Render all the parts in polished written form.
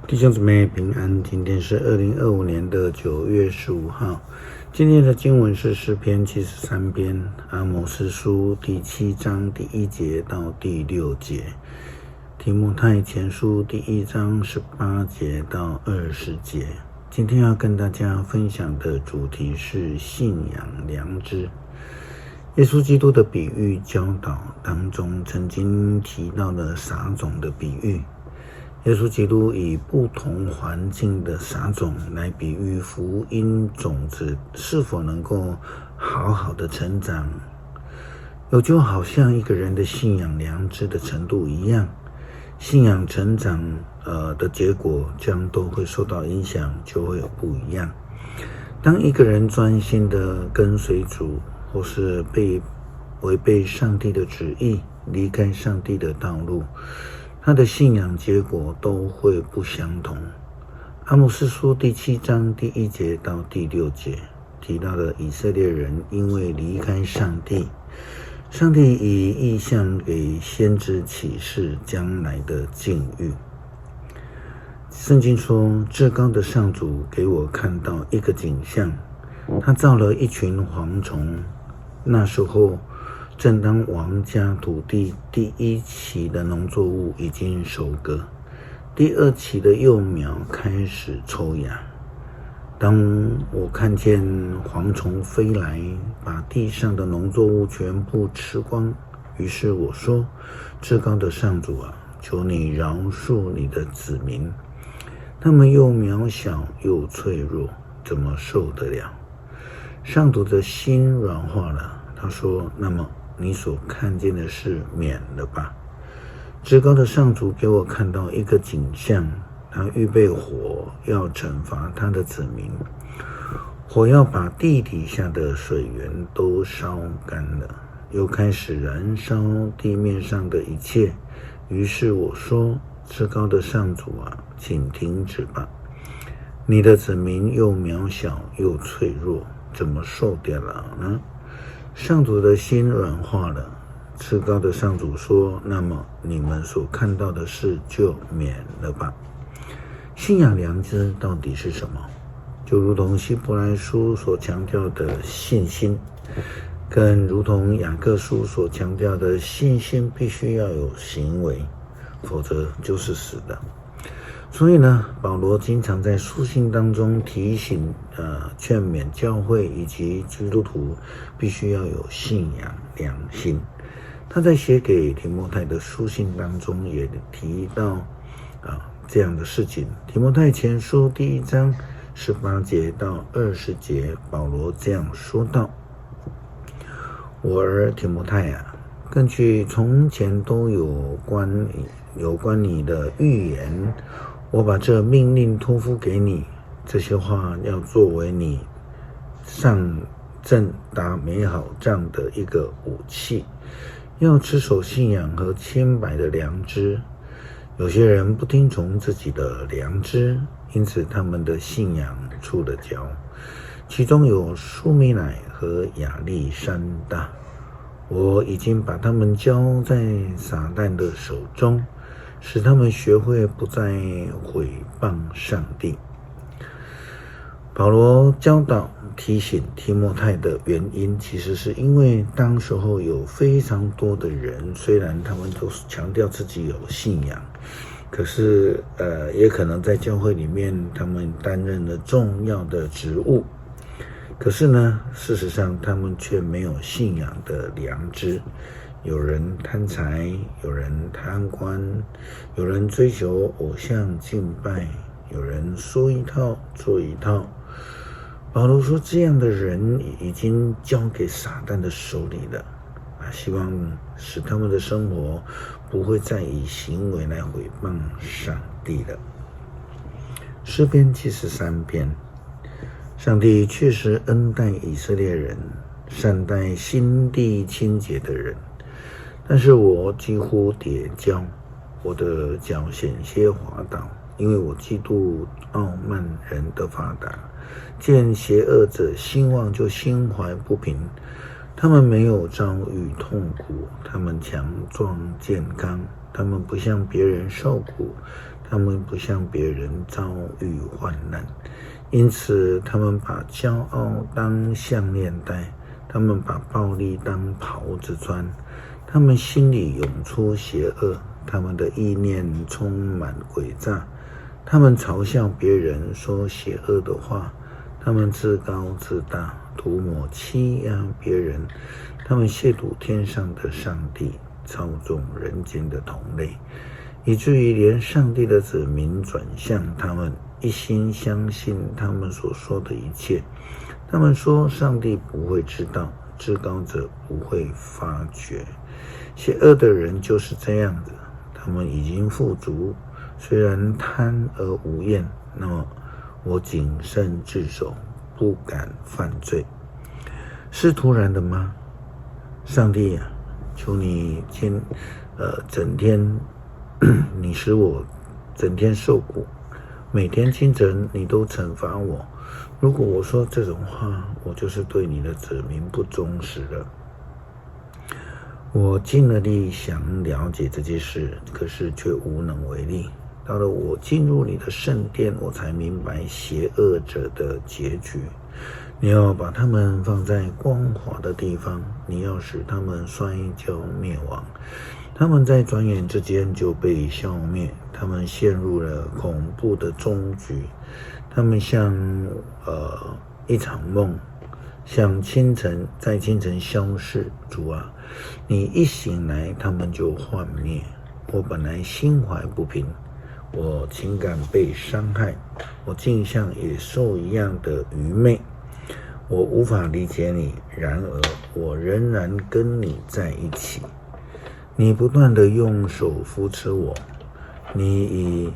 弟兄姊妹平安，今天是2025年9月15号。今天的经文是诗篇73篇，阿摩司书第7章第1节到第6节，提摩太前书第1章18节到20节。今天要跟大家分享的主题是信仰良知。耶稣基督的比喻教导当中曾经提到了撒种的比喻。耶稣基督以不同环境的撒种来比喻福音种子是否能够好好的成长，就好像一个人的信仰良知的程度一样，信仰成长的结果将都会受到影响，就会有不一样。当一个人专心的跟随主，或是违背上帝的旨意，离开上帝的道路，他的信仰结果都会不相同。阿摩司书第7章第1节到第6节提到了以色列人因为离开上帝，上帝以异象给先知启示将来的境遇。圣经说，至高的上主给我看到一个景象，他造了一群蝗虫。那时候正当王家土地第1期的农作物已经收割，第2期的幼苗开始抽芽。当我看见蝗虫飞来，把地上的农作物全部吃光，于是我说，至高的上主啊，求你饶恕你的子民，他们又渺小又脆弱，怎么受得了？上主的心软化了，他说，那么你所看见的事免了吧。至高的上主给我看到一个景象，他预备火要惩罚他的子民，火要把地底下的水源都烧干了，又开始燃烧地面上的一切。于是我说，至高的上主啊，请停止吧，你的子民又渺小又脆弱，怎么受得了呢？上主的心软化了，至高的上主说，那么你们所看到的事就免了吧。信仰良知到底是什么？就如同希伯来书所强调的信心，跟如同雅各书所强调的信心必须要有行为，否则就是死的。所以呢，保罗经常在书信当中提醒劝勉教会以及基督徒必须要有信仰良心。他在写给提摩太的书信当中也提到这样的事情。提摩太前书第1章18节到20节，保罗这样说道，我儿提摩太啊，根据从前都有关你的预言，我把这命令托付给你，这些话要作为你上阵打美好仗的一个武器，要持守信仰和清白的良知。有些人不听从自己的良知，因此他们的信仰触了礁，其中有苏米乃和亚历山大。我已经把他们交在撒旦的手中，使他们学会不再毁谤上帝。保罗教导提醒提摩太的原因，其实是因为当时候有非常多的人，虽然他们都强调自己有信仰，可是也可能在教会里面他们担任了重要的职务，可是呢，事实上他们却没有信仰的良知。有人贪财，有人贪官，有人追求偶像敬拜，有人说一套做一套。保罗说，这样的人已经交给撒旦的手里了，希望使他们的生活不会再以行为来毁谤上帝了。诗篇73篇，上帝确实恩待以色列人，善待心地清洁的人，但是我几乎跌跤，我的脚险些滑倒，因为我嫉妒傲慢人的发达，见邪恶者兴旺就心怀不平。他们没有遭遇痛苦，他们强壮健康，他们不向别人受苦，他们不像别人遭遇患难，因此他们把骄傲当项链戴，他们把暴力当袍子穿，他们心里涌出邪恶，他们的意念充满诡诈，他们嘲笑别人，说邪恶的话，他们自高自大，涂抹欺压别人，他们亵渎天上的上帝，操纵人间的同类，以至于连上帝的子民转向他们，一心相信他们所说的一切。他们说上帝不会知道，至高者不会发觉。邪恶的人就是这样子，他们已经富足，虽然贪而无厌，那么我谨慎自守，不敢犯罪。是突然的吗？上帝啊，求你整天你使我整天受苦，每天清晨你都惩罚我。如果我说这种话，我就是对你的子民不忠实了。我尽了力想了解这件事，可是却无能为力。到了我进入你的圣殿，我才明白邪恶者的结局。你要把他们放在光滑的地方，你要使他们摔跤灭亡。他们在转眼之间就被消灭，他们陷入了恐怖的终局。他们像一场梦，像在清晨消逝。主啊，你一醒来，他们就幻灭。我本来心怀不平，我情感被伤害，我竟像野兽一样的愚昧。我无法理解你，然而我仍然跟你在一起。你不断地用手扶持我，你以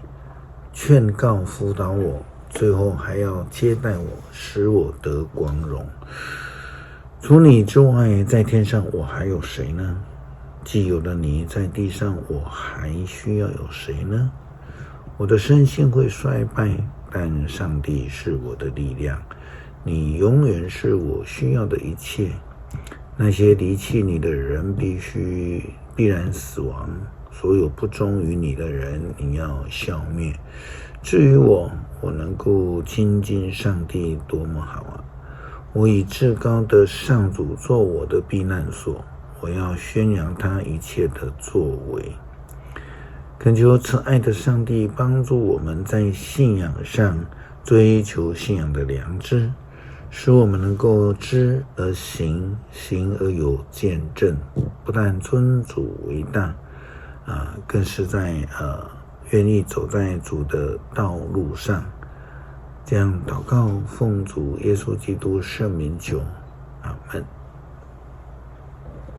劝告辅导我，最后还要接待我，使我得光荣。除你之外，在天上我还有谁呢？既有了你，在地上我还需要有谁呢？我的身心会衰败，但上帝是我的力量。你永远是我需要的一切。那些离弃你的人必然死亡，所有不忠于你的人你要消灭。至于我能够亲近上帝，多么好啊！我以至高的上主做我的避难所，我要宣扬他一切的作为。恳求慈爱的上帝帮助我们在信仰上追求信仰的良知，使我们能够知而行，行而有见证，不但尊主为大，更是在愿意走在主的道路上。这样祷告，奉主耶稣基督圣名求。